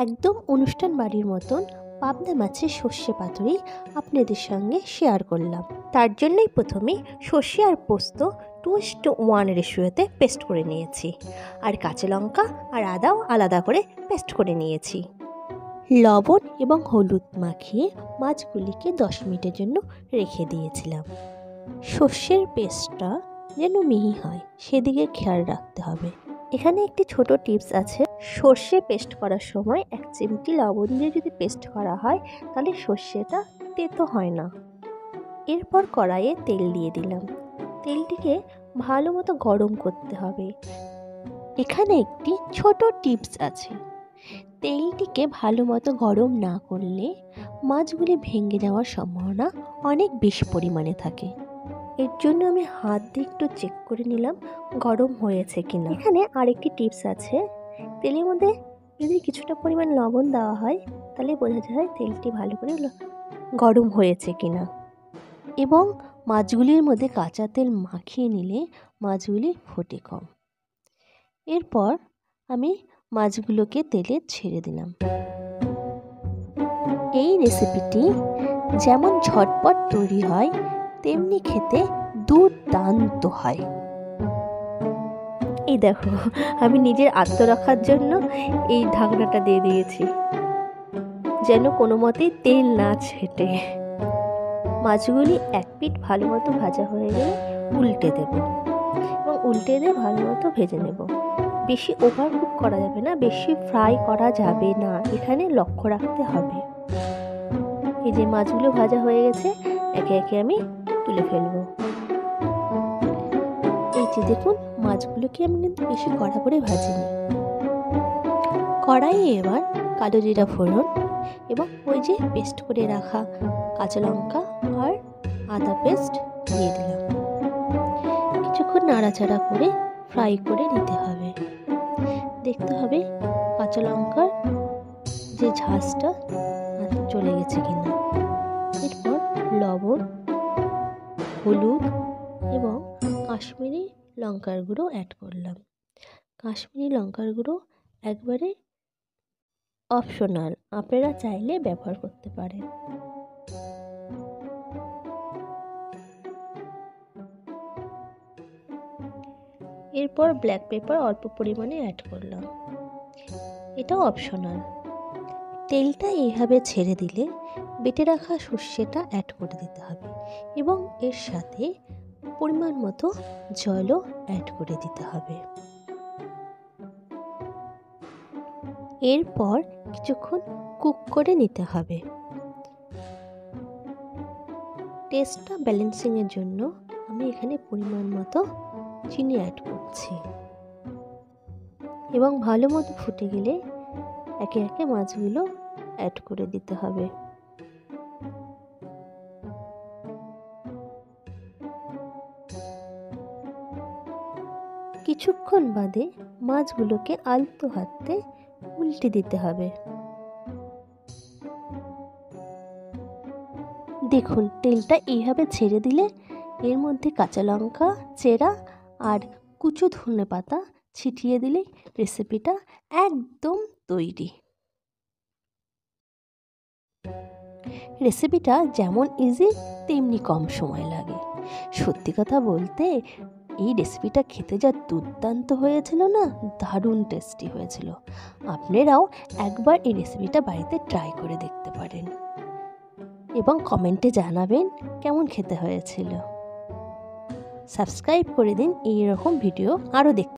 একদম অনুষ্ঠান বাড়ির মতন পাবদা মাছের সর্ষে পাতুরি আপনাদের সঙ্গে শেয়ার করলাম। তার জন্যই প্রথমে সর্ষে আর পোস্ত 2:1 রেশিওতে পেস্ট করে নিয়েছি, আর কাঁচা লঙ্কা আর আদাও আলাদা করে পেস্ট করে নিয়েছি। লবণ এবং হলুদ মাখিয়ে মাছগুলিকে 10 মিনিটের জন্য রেখে দিয়েছিলাম। সর্ষের পেস্টটা যেন মিহি হয় সেদিকে খেয়াল রাখতে হবে। এখানে একটি ছোট টিপস আছে, সর্ষে পেস্ট করার সময় 1 চিমটি লবণ দিয়ে যদি পেস্ট করা হয় তাহলে সর্ষেটা তেতো হয় না। এরপর কড়াইয়ে তেল দিয়ে দিলাম। তেলটিকে ভালো মতো গরম করতে হবে। এখানে একটি ছোট টিপস আছে, তেলটিকে ভালো মতো গরম না করলে মাছগুলি ভেঙে যাওয়ার সম্ভাবনা অনেক বেশি পরিমাণে থাকে। এর জন্য আমি হাত দিয়ে একটু চেক করে নিলাম গরম হয়েছে কিনা। এখানে আরেকটি টিপস আছে, তেলের মধ্যে যদি কিছুটা পরিমাণ লবণ দেওয়া হয় তাহলে বোঝা যায় তেলটি ভালো করে গরম হয়েছে কিনা। এবং মাছগুলির মধ্যে কাঁচা তেল মাখিয়ে নিলে মাছগুলি ফোটে কম। এরপর আমি মাছগুলোকে তেলে ছেড়ে দিলাম। এই রেসিপিটি যেমন ঝটপট তৈরি হয় তেমনি খেতে দুর্দান্ত হয়। এই দেখো, আমি নিজের আত্মরক্ষার জন্য এই ঢাকনাটা দিয়ে দিয়েছি যেন কোনো মতেই তেল না ছেটে। মাছগুলি এক পিঠ ভালো মতো ভাজা হয়ে গেলে উল্টে দেব এবং উল্টে দিয়ে ভালো মতো ভেজে নেব। বেশি ওভার কুক করা যাবে না, বেশি ফ্রাই করা যাবে না, এখানে লক্ষ্য রাখতে হবে। এই যে মাছগুলো ভাজা হয়ে গেছে, একে একে আমি তুলে ফেলবো। এই যে দেখুন, মাছগুলোকে আমি কিন্তু বেশি কড়া করে ভাজিনি। কড়াইয়ে এবার কালো জিরা ফোড়ন এবং ওই যে পেস্ট করে রাখা কাঁচা লঙ্কা আর আদা পেস্ট দিয়ে দিলাম। কিছুক্ষণ নাড়াচাড়া করে ফ্রাই করে নিতে হবে। দেখতে হবে কাঁচা লঙ্কার যে ঝাঁজটা চলে গেছে কিনা। এরপর লবণ, হলুদ এবং কাশ্মীরি লঙ্কার গুঁড়ো অ্যাড করলাম। কাশ্মীরি লঙ্কার গুঁড়ো একবারে অপশনাল, আপনারা চাইলে ব্যবহার করতে পারেন। এরপর ব্ল্যাক পেপার অল্প পরিমাণে অ্যাড করলাম, এটাও অপশনাল। তেলটা এইভাবে ছেড়ে দিলে বেটে রাখা সর্ষেটা অ্যাড করে দিতে হবে এবং এর সাথে পরিমাণ মতো জলও অ্যাড করে দিতে হবে। এরপর কিছুক্ষণ কুক করে নিতে হবে। টেস্টটা ব্যালেন্সিংয়ের জন্য আমি এখানে পরিমাণ মতো চিনি অ্যাড করছি এবং ভালো মতো ফুটে গেলে একে একে মাছগুলো অ্যাড করে দিতে হবে। কিছুক্ষণ বাদে মাছগুলোকে আলতো হাতে উল্টে দিতে হবে। দেখুন, তেলটা এইভাবে ছেড়ে দিলে এর মধ্যে কাঁচা লঙ্কা চেরা আর কুচো ধনেপাতা ছিটিয়ে দিলেই রেসিপিটা একদম তৈরি। রেসিপিটা যেমন ইজি তেমনি কম সময় লাগে। সত্যি কথা বলতে এই রেসিপিটা খেতে যা দুর্দান্ত হয়েছিল না, দারুণ টেস্টি হয়েছিল। আপনারাও একবার এই রেসিপিটা বাড়িতে ট্রাই করে দেখতে পারেন এবং কমেন্টে জানাবেন কেমন খেতে হয়েছিল। সাবস্ক্রাইব করে দিন এই রকম ভিডিও আরও দেখতে।